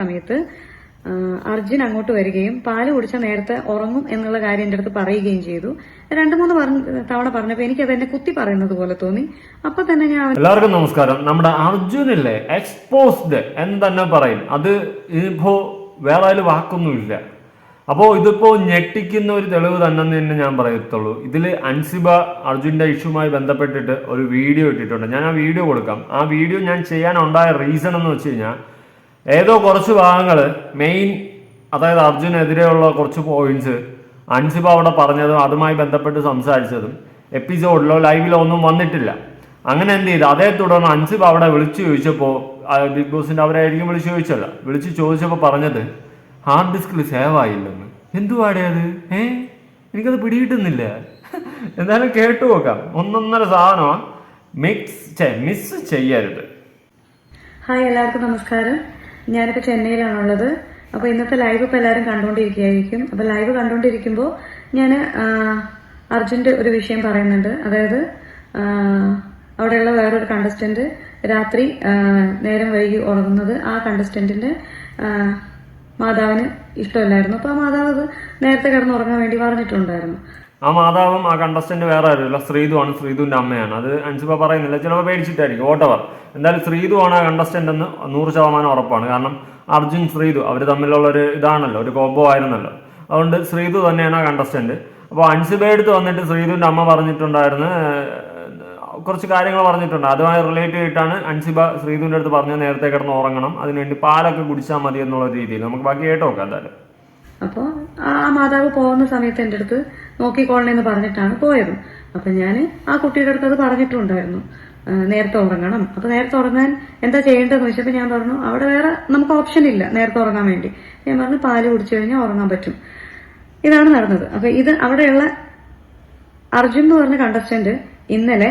സമയത്ത് അർജുൻ അങ്ങോട്ട് വരികയും പാല് കുടിച്ച നേരത്തെ ഉറങ്ങും എന്നുള്ള കാര്യം എന്റെ അടുത്ത് പറയുകയും ചെയ്തു. 2-3 തവണ പറഞ്ഞപ്പോ എനിക്ക് അതെന്നെ കുത്തി പറയുന്നത് പോലെ തോന്നി. അപ്പൊ തന്നെ ഞാൻ എല്ലാവർക്കും നമസ്കാരം. നമ്മുടെ അർജുനല്ലേ എക്സ്പോസ്ഡ് എന്ന് തന്നെ പറയും. അത് ഇപ്പോ വേറെ അതിൽ വാക്കൊന്നുമില്ല. അപ്പോൾ ഇതിപ്പോ ഞെട്ടിക്കുന്ന ഒരു തെളിവ് തന്നെ ഞാൻ പറയത്തുള്ളൂ. ഇതിൽ അൻസിബ അർജുന്റെ ഇഷ്യൂമായി ബന്ധപ്പെട്ടിട്ട് ഒരു വീഡിയോ ഇട്ടിട്ടുണ്ട്. ഞാൻ ആ വീഡിയോ കൊടുക്കാം. ആ വീഡിയോ ഞാൻ ചെയ്യാനുണ്ടായ റീസൺ എന്ന് വെച്ച് കഴിഞ്ഞാൽ ഏതോ കുറച്ച് ഭാഗങ്ങൾ മെയിൻ, അതായത് അർജുനെതിരെയുള്ള കുറച്ച് പോയിന്റ്സ് അൻസിബ അവിടെ പറഞ്ഞതും അതുമായി ബന്ധപ്പെട്ട് സംസാരിച്ചതും എപ്പിസോഡിലോ ലൈവിലോ ഒന്നും വന്നിട്ടില്ല. അങ്ങനെ എന്ത് ചെയ്തു, അതേ തുടർന്ന് അൻസിബ അവിടെ വിളിച്ചു ചോദിച്ചപ്പോൾ, ബിഗ് ബോസിന്റെ അവരായിരിക്കും വിളിച്ചു ചോദിച്ചല്ല, വിളിച്ചു ചോദിച്ചപ്പോൾ പറഞ്ഞത് ഹാർഡ് ഡിസ്കിൽ സേവ് ആയില്ലെന്ന്. എന്തുവാടേ അത്? എനിക്കത് പിടികിട്ടുന്നില്ല. എന്തായാലും കേട്ടു നോക്കാം. 1.5 സാധനമാണ്. മിസ് ചെയ്യരുത്. ഹായ്, എല്ലാവർക്കും നമസ്കാരം. ഞാനിപ്പോൾ ചെന്നൈയിലാണുള്ളത്. അപ്പോൾ ഇന്നത്തെ ലൈവ് ഇപ്പോൾ എല്ലാവരും കണ്ടുകൊണ്ടിരിക്കുകയായിരിക്കും. അപ്പോൾ ലൈവ് കണ്ടുകൊണ്ടിരിക്കുമ്പോൾ ഞാൻ അർജുൻ്റെ ഒരു വിഷയം പറയുന്നുണ്ട്. അതായത് അവിടെയുള്ള വേറൊരു കണ്ടസ്റ്റന്റ് രാത്രി നേരം വൈകി ഉറങ്ങുന്നത് ആ കണ്ടസ്റ്റന്റിന്റെ മാതാവിന് ഇഷ്ടമല്ലായിരുന്നു. അപ്പോൾ ആ മാതാവ് അത് നേരത്തെ കിടന്ന് ഉറങ്ങാൻ വേണ്ടി പറഞ്ഞിട്ടുണ്ടായിരുന്നു. ആ മാതാവും ആ കണ്ടസ്റ്റന്റ് വേറെ ആരുമില്ല, ശ്രീതുവാണ്, ശ്രീതുവിന്റെ അമ്മയാണ്. അത് അൻസിബ പറയുന്നില്ല, ചിലപ്പോൾ പേടിച്ചിട്ടായിരിക്കും. വോട്ടവർ എന്തായാലും ശ്രീതുവാണ് ആ കണ്ടസ്റ്റന്റ് എന്ന് 100% ഉറപ്പാണ്. കാരണം അർജുൻ ശ്രീതു അവർ തമ്മിലുള്ള ഒരു ഇതാണല്ലോ, ഒരു കോംബോ ആയിരുന്നല്ലോ. അതുകൊണ്ട് ശ്രീതു തന്നെയാണ് ആ കണ്ടസ്റ്റന്റ്. അപ്പോൾ അൻസിബ എടുത്ത് വന്നിട്ട് ശ്രീതുവിന്റെ അമ്മ പറഞ്ഞിട്ടുണ്ടായിരുന്നു, കുറച്ച് കാര്യങ്ങൾ പറഞ്ഞിട്ടുണ്ട്. അതുമായി റിലേറ്റ് ചെയ്തിട്ടാണ് അൻസിബ ശ്രീതുവിന്റെ അടുത്ത് പറഞ്ഞത് നേരത്തെ കിടന്ന് ഉറങ്ങണം, അതിനുവേണ്ടി പാലൊക്കെ കുടിച്ചാൽ മതി എന്നുള്ള രീതിയിൽ. നമുക്ക് ബാക്കി കേട്ടോ നോക്കാം എന്തായാലും. അപ്പോൾ ആ മാതാവ് പോകുന്ന സമയത്ത് എൻ്റെ അടുത്ത് നോക്കിക്കോളണമെന്ന് പറഞ്ഞിട്ടാണ് പോയത്. അപ്പം ഞാൻ ആ കുട്ടിയുടെ അടുത്ത് അത് പറഞ്ഞിട്ടുണ്ടായിരുന്നു, നേരത്തെ ഉറങ്ങണം. അപ്പോൾ നേരത്തെ ഉറങ്ങാൻ എന്താ ചെയ്യേണ്ടതെന്ന് വെച്ചപ്പോൾ ഞാൻ പറഞ്ഞു അവിടെ വേറെ നമുക്ക് ഓപ്ഷൻ ഇല്ല നേരത്തെ ഉറങ്ങാൻ വേണ്ടി. ഞാൻ പറഞ്ഞു പാല് കുടിച്ചു കഴിഞ്ഞാൽ ഉറങ്ങാൻ പറ്റും. ഇതാണ് നടന്നത്. അപ്പൊ ഇത് അവിടെയുള്ള അർജുൻ എന്ന് പറഞ്ഞ കണ്ടസ്റ്റന്റ് ഇന്നലെ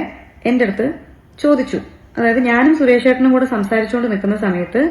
എൻ്റെ അടുത്ത് ചോദിച്ചു. അതായത് ഞാനും സുരേഷ് ചേട്ടനും കൂടെ സംസാരിച്ചുകൊണ്ട് നിൽക്കുന്ന സമയത്ത്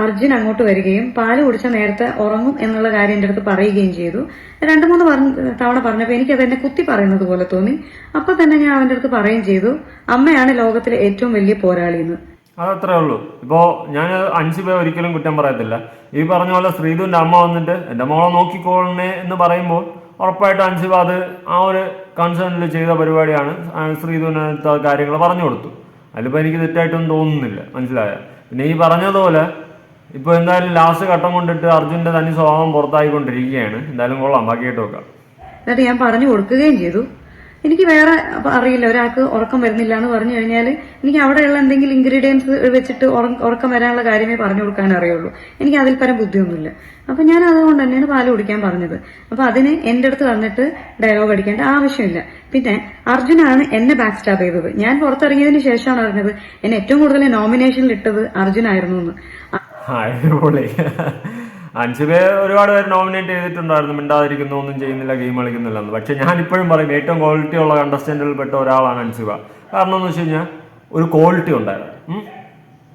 അർജുൻ അങ്ങോട്ട് വരികയും പാല് കുടിച്ച നേരത്തെ ഉറങ്ങും എന്നുള്ള കാര്യം എൻ്റെ അടുത്ത് പറയുകയും ചെയ്തു. 2-3 തവണ പറഞ്ഞപ്പോൾ എനിക്ക് അതെന്നെ കുത്തി പറയുന്നത് പോലെ തോന്നി. അപ്പൊ തന്നെ ഞാൻ അവന്റെ അടുത്ത് പറയുകയും ചെയ്തു, അമ്മയാണ് ലോകത്തിലെ ഏറ്റവും വലിയ പോരാളി എന്ന്. അതത്രേ ഉള്ളൂ. ഇപ്പോ ഞാൻ അൻസിബ ഒരിക്കലും കുറ്റം പറയത്തില്ല. ഈ പറഞ്ഞ പോലെ ശ്രീധുവിന്റെ അമ്മ വന്നിട്ട് എന്റെ മോളെ നോക്കിക്കോളണേ എന്ന് പറയുമ്പോൾ ഉറപ്പായിട്ട് അൻസിബ അത് ആ ഒരു കൺസേണിൽ ചെയ്ത പരിപാടിയാണ്. ശ്രീധുവിന് കാര്യങ്ങൾ പറഞ്ഞു കൊടുത്തു. അതിലിപ്പോ എനിക്ക് തെറ്റായിട്ടൊന്നും തോന്നുന്നില്ല, മനസ്സിലായ. പിന്നെ ഈ പറഞ്ഞതുപോലെ ഇപ്പൊ എന്തായാലും ലാസ്റ്റ് ഘട്ടം കൊണ്ടിട്ട് അർജുന്റെ തനി സ്വഭാവം പുറത്തായിക്കൊണ്ടിരിക്കുകയാണ്. എന്തായാലും കൊള്ളാം, ബാക്കിയായിട്ട് നോക്കാം. എന്നിട്ട് ഞാൻ പറഞ്ഞു കൊടുക്കുകയും ചെയ്തു. എനിക്ക് വേറെ അറിയില്ല, ഒരാൾക്ക് ഉറക്കം വരുന്നില്ല എന്ന് പറഞ്ഞു കഴിഞ്ഞാൽ എനിക്ക് അവിടെയുള്ള എന്തെങ്കിലും ഇൻഗ്രീഡിയൻസ് വെച്ചിട്ട് ഉറക്കം വരാനുള്ള കാര്യമേ പറഞ്ഞു കൊടുക്കാൻ അറിയുള്ളൂ. എനിക്ക് അതിൽ പരം ബുദ്ധിയൊന്നുമില്ല. അപ്പൊ ഞാൻ അതുകൊണ്ട് തന്നെയാണ് പാല് കുടിക്കാൻ പറഞ്ഞത്. അപ്പൊ അതിന് എന്റെ അടുത്ത് വന്നിട്ട് ഡയലോഗ് അടിക്കേണ്ട ആവശ്യമില്ല. പിന്നെ അർജുനാണ് എന്നെ ബാക്ക് സ്റ്റാബ് ചെയ്തത്. ഞാൻ പുറത്തിറങ്ങിയതിന് ശേഷമാണ് അറിഞ്ഞത് എന്നെ ഏറ്റവും കൂടുതൽ നോമിനേഷനിൽ ഇട്ടത് അർജുനായിരുന്നു എന്ന്. അൻസിബെ ഒരുപാട് പേര് നോമിനേറ്റ് ചെയ്തിട്ടുണ്ടായിരുന്നു, മിണ്ടാതിരിക്കുന്നു, ഒന്നും ചെയ്യുന്നില്ല, ഗെയിം കളിക്കുന്നില്ല എന്ന്. പക്ഷെ ഞാൻ ഇപ്പോഴും പറയും ഏറ്റവും ക്വാളിറ്റി ഉള്ള കണ്ടസ്റ്റന്റിൽ പെട്ട ഒരാളാണ് അൻസിബ. കാരണം എന്ന് വെച്ച് കഴിഞ്ഞാൽ ഒരു ക്വാളിറ്റി ഉണ്ടായിരുന്നു.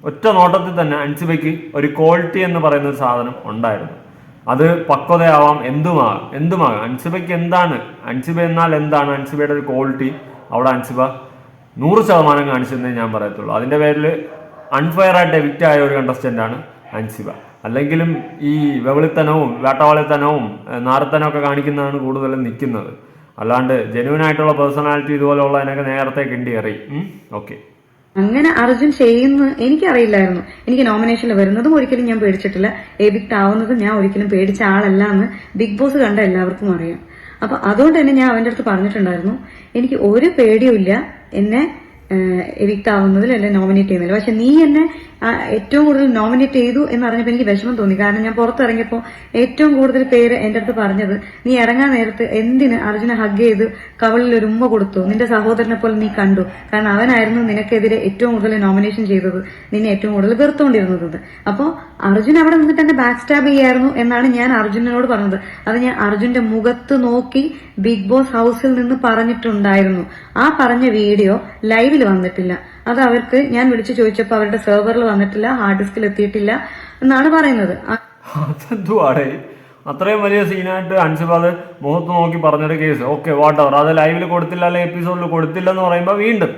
ഒറ്റ നോട്ടത്തിൽ തന്നെ അൻസിബയ്ക്ക് ഒരു ക്വാളിറ്റി എന്ന് പറയുന്ന ഒരു സാധനം ഉണ്ടായിരുന്നു. അത് പക്വതയാവാം, എന്തുമാകാം. അൻസിബയ്ക്ക് എന്താണ്, അൻസിബ എന്നാൽ എന്താണ്, അൻസിബയുടെ ഒരു ക്വാളിറ്റി അവിടെ അൻസിബ 100% കാണിച്ചെന്നേ ഞാൻ പറയത്തുള്ളൂ. അതിന്റെ പേരിൽ അൺഫെയർ ആയിട്ട് എവിക്റ്റ് ആയ ഒരു കണ്ടസ്റ്റന്റ് ആണ് അൻസിബ. അല്ലെങ്കിലും ഈ വെവളിത്തനവും വേട്ടവാളിത്തനവും നാരത്തനവും കാണിക്കുന്നതാണ് കൂടുതലും നിൽക്കുന്നത്. അല്ലാണ്ട് ജെന്യൂൻ ആയിട്ടുള്ള പേഴ്സണാലിറ്റി ഇതുപോലെയുള്ളതിനൊക്കെ നേരത്തെ കിണ്ടിയേറി. ഓക്കെ, അങ്ങനെ അർജുൻ ചെയ്യുന്ന എനിക്കറിയില്ലായിരുന്നു. എനിക്ക് നോമിനേഷനിൽ വരുന്നതും ഒരിക്കലും ഞാൻ പേടിച്ചിട്ടില്ല, എവിക്റ്റ് ആവുന്നതും ഞാൻ ഒരിക്കലും പേടിച്ച ആളല്ല എന്ന് ബിഗ് ബോസ് കണ്ട എല്ലാവർക്കും അറിയാം. അപ്പൊ അതുകൊണ്ട് തന്നെ ഞാൻ അവന്റെ അടുത്ത് പറഞ്ഞിട്ടുണ്ടായിരുന്നു, എനിക്ക് ഒരു പേടിയും ഇല്ല എന്നെ എവിക്റ്റ് ആവുന്നതിൽ അല്ലെ നോമിനേറ്റ് ചെയ്യുന്നില്ല. പക്ഷെ നീ എന്നെ ഏറ്റവും കൂടുതൽ നോമിനേറ്റ് ചെയ്തു എന്നറിഞ്ഞപ്പോൾ എനിക്ക് വിഷമം തോന്നി. കാരണം ഞാൻ പുറത്തിറങ്ങിയപ്പോൾ ഏറ്റവും കൂടുതൽ പേര് എന്റെ അടുത്ത് പറഞ്ഞത്, നീ ഇറങ്ങാൻ നേരത്ത് എന്തിന് അർജുനെ ഹഗ് ചെയ്ത് കവളിൽ ഒരു ഉമ്മ കൊടുത്തു, നിന്റെ സഹോദരനെ പോലെ നീ കണ്ടു. കാരണം അവനായിരുന്നു നിനക്കെതിരെ ഏറ്റവും കൂടുതൽ നോമിനേഷൻ ചെയ്തത്, നിന്നെ ഏറ്റവും കൂടുതൽ വെറുത്തുകൊണ്ടിരുന്നത്. അപ്പോൾ അർജുൻ അവിടെ നിന്നിട്ട് എന്നെ ബാക്ക് സ്റ്റാബ് ചെയ്യായിരുന്നു എന്നാണ് ഞാൻ അർജുനനോട് പറഞ്ഞത്. അത് ഞാൻ അർജുന്റെ മുഖത്ത് നോക്കി ബിഗ് ബോസ് ഹൗസിൽ നിന്ന് പറഞ്ഞിട്ടുണ്ടായിരുന്നു. ആ പറഞ്ഞ വീഡിയോ ലൈവിൽ വന്നിട്ടില്ല. അത് അവർക്ക് ഞാൻ വിളിച്ചു ചോദിച്ചപ്പോൾ അവരുടെ സെർവറിൽ വന്നിട്ടില്ല, ഹാർഡ് ഡിസ്കിൽ എത്തിയിട്ടില്ല എന്നാണ് പറയുന്നത്. അതെന്തുവാടേ അത്രയും വലിയ സീനായിട്ട് അൻസിബ അത് മുഖത്ത് നോക്കി പറഞ്ഞൊരു കേസ്. ഓക്കെ, വാട്ടവർ, അത് ലൈവിൽ കൊടുത്തില്ല അല്ലെങ്കിൽ എപ്പിസോഡിൽ കൊടുത്തില്ല എന്ന് പറയുമ്പോൾ വീണ്ടും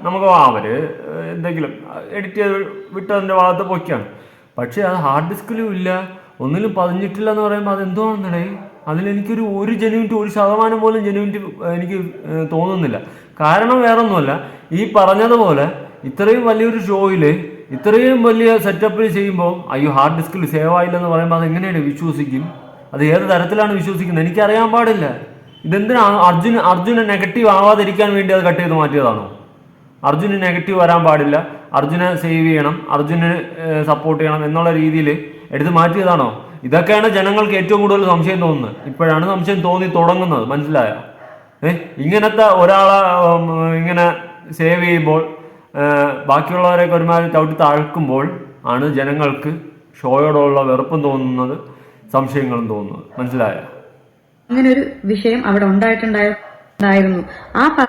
നമുക്ക് അവര് എന്തെങ്കിലും എഡിറ്റ് ചെയ്ത് വിട്ടതിന്റെ ഭാഗത്ത് പൊയ്ക്കാണ്. പക്ഷേ അത് ഹാർഡ് ഡിസ്കിലും ഇല്ല, ഒന്നിലും പതിഞ്ഞിട്ടില്ല എന്ന് പറയുമ്പോൾ അതെന്തോന്നടേ, അതിലെനിക്കൊരു ജെന്യൂനിറ്റി 1% പോലും ജെന്യൂനിറ്റി എനിക്ക് തോന്നുന്നില്ല. കാരണം വേറൊന്നുമല്ല, ഈ പറഞ്ഞതുപോലെ ഇത്രയും വലിയൊരു ഷോയിൽ ഇത്രയും വലിയ സെറ്റപ്പിൽ ചെയ്യുമ്പോൾ അയ്യോ ഹാർഡ് ഡിസ്കിൽ സേവ് ആയില്ലെന്ന് പറയുമ്പോൾ അതെങ്ങനെയാണ് വിശ്വസിക്കും? അത് ഏത് തരത്തിലാണ് വിശ്വസിക്കുന്നത് എനിക്കറിയാൻ പാടില്ല. ഇതെന്തിനാ അർജുന് നെഗറ്റീവ് ആവാതിരിക്കാൻ വേണ്ടി അത് കട്ട് ചെയ്ത് മാറ്റിയതാണോ? അർജുന് നെഗറ്റീവ് വരാൻ പാടില്ല, അർജുനെ സേവ് ചെയ്യണം, അർജുനെ സപ്പോർട്ട് ചെയ്യണം എന്നുള്ള രീതിയിൽ എടുത്ത് മാറ്റിയതാണോ? ഇതൊക്കെയാണ് ജനങ്ങൾക്ക് ഏറ്റവും കൂടുതൽ സംശയം തോന്നുന്നത്. ഇപ്പോഴാണ് സംശയം തോന്നി തുടങ്ങുന്നത്, മനസ്സിലായോ? ഇങ്ങനത്തെ ഒരാളെ ഇങ്ങനെ സേവ് ചെയ്യുമ്പോൾ ബാക്കിയുള്ളവരെയൊക്കെ ഒരുമാതിരി ചവിട്ടി താഴ്ക്കുമ്പോൾ ആണ് ജനങ്ങൾക്ക് ഷോയോടുള്ള വെറുപ്പും തോന്നുന്നത്, സംശയങ്ങളും തോന്നുന്നത്, മനസ്സിലായോ? അങ്ങനെ ഒരു വിഷയം അവിടെ ഉണ്ടായിട്ടുണ്ടായിരുന്നു. ആ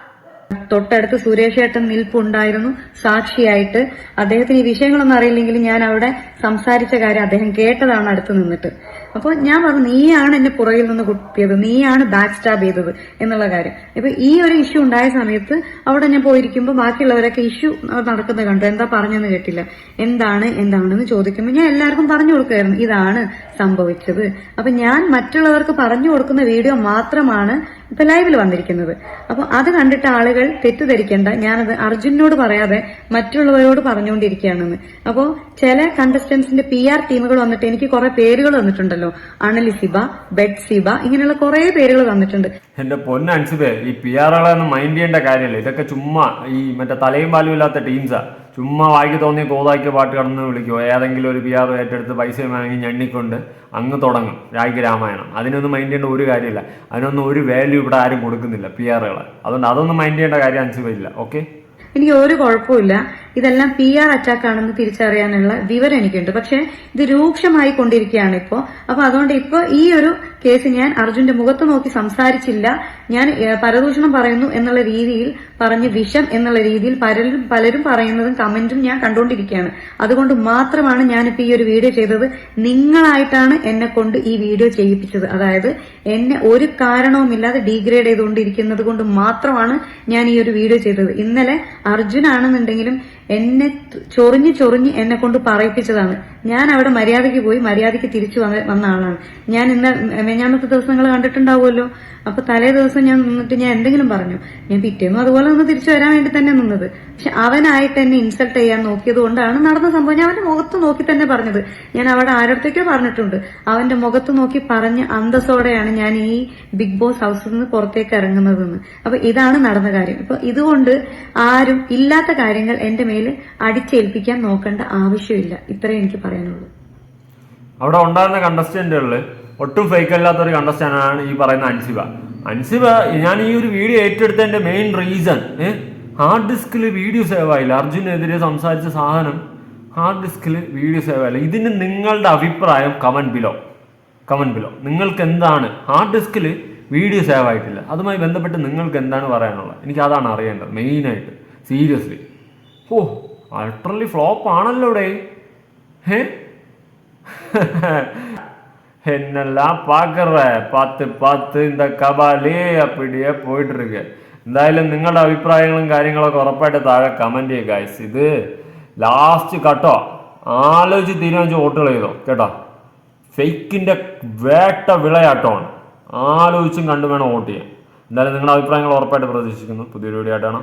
തൊട്ടടുത്ത് സുരേഷ് ഏട്ടൻ നിൽപ്പുണ്ടായിരുന്നു സാക്ഷിയായിട്ട്. അദ്ദേഹത്തിന് ഈ വിഷയങ്ങളൊന്നും അറിയില്ലെങ്കിലും ഞാൻ അവിടെ സംസാരിച്ച കാര്യം അദ്ദേഹം കേട്ടതാണ് അടുത്ത് നിന്നിട്ട്. അപ്പോൾ ഞാൻ പറഞ്ഞു, നീയാണ് എന്നെ പുറകിൽ നിന്ന് കുത്തിയത്, നീയാണ് ബാക്ക് സ്റ്റാബ് ചെയ്തത് എന്നുള്ള കാര്യം. ഇപ്പൊ ഈ ഒരു ഇഷ്യൂ ഉണ്ടായ സമയത്ത് അവിടെ ഞാൻ പോയിരിക്കുമ്പോൾ ബാക്കിയുള്ളവരൊക്കെ ഇഷ്യൂ നടക്കുന്നത് കണ്ടു. എന്താ പറഞ്ഞെന്ന് കേട്ടില്ല. എന്താണെന്ന് ചോദിക്കുമ്പോൾ ഞാൻ എല്ലാവർക്കും പറഞ്ഞു കൊടുക്കുമായിരുന്നു ഇതാണ് സംഭവിച്ചത്. അപ്പൊ ഞാൻ മറ്റുള്ളവർക്ക് പറഞ്ഞു കൊടുക്കുന്ന വീഡിയോ മാത്രമാണ് ഇപ്പൊ ലൈവിൽ വന്നിരിക്കുന്നത്. അപ്പൊ അത് കണ്ടിട്ട് ആളുകൾ തെറ്റിദ്ധരിക്കേണ്ട, ഞാനത് അർജുനോട് പറയാതെ മറ്റുള്ളവരോട് പറഞ്ഞുകൊണ്ടിരിക്കുകയാണെന്ന്. അപ്പോ ചില കണ്ടസ്റ്റന്റ്സിന്റെ PR ടീമുകൾ വന്നിട്ട് എനിക്ക് കുറെ പേരുകൾ തന്നിട്ടുണ്ടല്ലോ, അണലിസിബ, ബെഡ്സിബ, ഇങ്ങനെയുള്ള കുറെ പേരുകൾ തന്നിട്ടുണ്ട്. എന്റെ പൊന്നൻസിബേ, ഈ PR-കളൊന്നും മൈൻഡ് ചെയ്യേണ്ട കാര്യമില്ല. ഇതൊക്കെ ചുമ്മാ ഈ മറ്റേ തലയും പാലും ഇല്ലാത്ത ടീംസാ. ചുമ്മാ വായിക്ക് തോന്നിയ കോതാക്കിയ പാട്ട് കടന്ന് വിളിക്കുമോ, ഏതെങ്കിലും ഒരു PR ഏറ്റെടുത്ത് പൈസ വാങ്ങി ഞണ്ണിക്കൊണ്ട് അങ്ങ് തുടങ്ങും രായിക്ക് രാമായണം. അതിനൊന്നും മൈൻഡ് ചെയ്യേണ്ട ഒരു കാര്യമില്ല. അതിനൊന്നും ഒരു വാല്യൂ ഇവിടെ ആരും കൊടുക്കുന്നില്ല PR-കളെ. അതുകൊണ്ട് അതൊന്നും മൈൻഡ് ചെയ്യേണ്ട കാര്യം അൻസിബയില്ല. ഓക്കെ, എനിക്ക് ഒരു കുഴപ്പമില്ല. ഇതെല്ലാം PR അറ്റാക്ക് ആണെന്ന് തിരിച്ചറിയാനുള്ള വിവരം എനിക്കുണ്ട്. പക്ഷെ ഇത് രൂക്ഷമായി കൊണ്ടിരിക്കുകയാണ് ഇപ്പോ. അപ്പൊ അതുകൊണ്ട് ഇപ്പൊ ഈ ഒരു കേസ് ഞാൻ അർജുന്റെ മുഖത്ത് നോക്കി സംസാരിച്ചില്ല. ഞാൻ പരദൂഷണം പറയുന്നു എന്നുള്ള രീതിയിൽ പറഞ്ഞ് വിഷം എന്നുള്ള രീതിയിൽ പലരും പറയുന്നതും കമന്റും ഞാൻ കണ്ടുകൊണ്ടിരിക്കുകയാണ്. അതുകൊണ്ട് മാത്രമാണ് ഞാനിപ്പോ ഈ ഒരു വീഡിയോ ചെയ്തത്. നിങ്ങളായിട്ടാണ് എന്നെ കൊണ്ട് ഈ വീഡിയോ ചെയ്യിപ്പിച്ചത്. അതായത് എന്നെ ഒരു കാരണവുമില്ലാതെ ഡീഗ്രേഡ് ചെയ്തുകൊണ്ടിരിക്കുന്നത് കൊണ്ട് മാത്രമാണ് ഞാൻ ഈ ഒരു വീഡിയോ ചെയ്തത്. ഇന്നലെ അർജുനാണെന്നുണ്ടെങ്കിലും എന്നെ ചൊറിഞ്ഞ് എന്നെ കൊണ്ട് പറയിപ്പിച്ചതാണ്. ഞാൻ അവിടെ മര്യാദയ്ക്ക് പോയി മര്യാദയ്ക്ക് തിരിച്ചു വന്ന ആളാണ് ഞാൻ. മെഞ്ഞാമത്തെ ദിവസങ്ങൾ കണ്ടിട്ടുണ്ടാവുമല്ലോ. അപ്പൊ തലേ ദിവസം ഞാൻ നിന്നിട്ട് ഞാൻ എന്തെങ്കിലും പറഞ്ഞു, ഞാൻ പിറ്റേന്നും അതുപോലെ ഒന്ന് തിരിച്ചു വരാൻ വേണ്ടി തന്നെ നിന്നത്. പക്ഷെ അവനായിട്ട് എന്നെ ഇൻസൾട്ട് ചെയ്യാൻ നോക്കിയത് കൊണ്ടാണ് നടന്ന സംഭവം. ഞാൻ അവന്റെ മുഖത്ത് നോക്കി തന്നെ പറഞ്ഞത്. ഞാൻ അവിടെ ആരോടത്തേക്കോ പറഞ്ഞിട്ടുണ്ട്, അവന്റെ മുഖത്ത് നോക്കി പറഞ്ഞ് അന്തസ്സോടെയാണ് ഞാൻ ഈ ബിഗ് ബോസ് ഹൗസിൽ നിന്ന് പുറത്തേക്ക് ഇറങ്ങുന്നതെന്ന്. അപ്പൊ ഇതാണ് നടന്ന കാര്യം. ഇപ്പൊ ഇതുകൊണ്ട് ആരും ഇല്ലാത്ത കാര്യങ്ങൾ എന്റെ മേൽ അടിച്ചേൽപ്പിക്കാൻ നോക്കേണ്ട ആവശ്യമില്ല. ഇത്രയും എനിക്ക് പറയാനുള്ളൂ. അവിടെ ഉണ്ടായിരുന്ന കണ്ടസ്റ്റന്റുകളിൽ ഒട്ടും ഫേക്ക് അല്ലാത്ത ഒരു കണ്ടസ്റ്റന്റ് ആണ് ഈ പറയുന്ന അൻസിബ. ഞാൻ ഈ ഒരു വീഡിയോ ഏറ്റെടുത്തതിന്റെ മെയിൻ റീസൺ, ഹാർഡ് ഡിസ്കിൽ വീഡിയോ സേവ് ആയില്ല. അർജുനെതിരെ സംസാരിച്ച സാധനം ഹാർഡ് ഡിസ്കിൽ വീഡിയോ സേവ് ആയില്ല. ഇതിന് നിങ്ങളുടെ അഭിപ്രായം കമന്റ് ബിലോ. നിങ്ങൾക്ക് എന്താണ്, ഹാർഡ് ഡിസ്കിൽ വീഡിയോ സേവ് ആയിട്ടില്ല, അതുമായി ബന്ധപ്പെട്ട് നിങ്ങൾക്ക് എന്താണ് പറയാനുള്ളത്? എനിക്ക് അതാണ് അറിയേണ്ടത് മെയിനായിട്ട്. സീരിയസ്ലി അൾട്രലി ഫ്ലോപ്പ് ആണല്ലോ ഇവിടെ. என்னெல்லாம் பார்க்குற பார்த்து இந்த കബാലേ அப்படியே പോയിട്ട് ഇരിക്കുക. എന്തായാലും നിങ്ങളുടെ അഭിപ്രായങ്ങളും കാര്യങ്ങളൊക്കെ ഉറപ്പായിട്ട് താഴെ കമന്റ് ചെയ്യുക ഗൈസ്. ഇത് ലാസ്റ്റ് കട്ടോ, ആലോചിച്ച് തീരുമാനിച്ച് വോട്ടുകൾ ചെയ്തോ കേട്ടോ. ഫേക്കിന്റെ വേട്ട വിളയാട്ടമാണ്. ആലോചിച്ചും കണ്ടു വേണം വോട്ട് ചെയ്യാൻ. എന്തായാലും നിങ്ങളുടെ അഭിപ്രായങ്ങൾ ഉറപ്പായിട്ട് പ്രതീക്ഷിക്കുന്നു. പുതിയൊരു വീഡിയോ ആയിട്ടാണ്.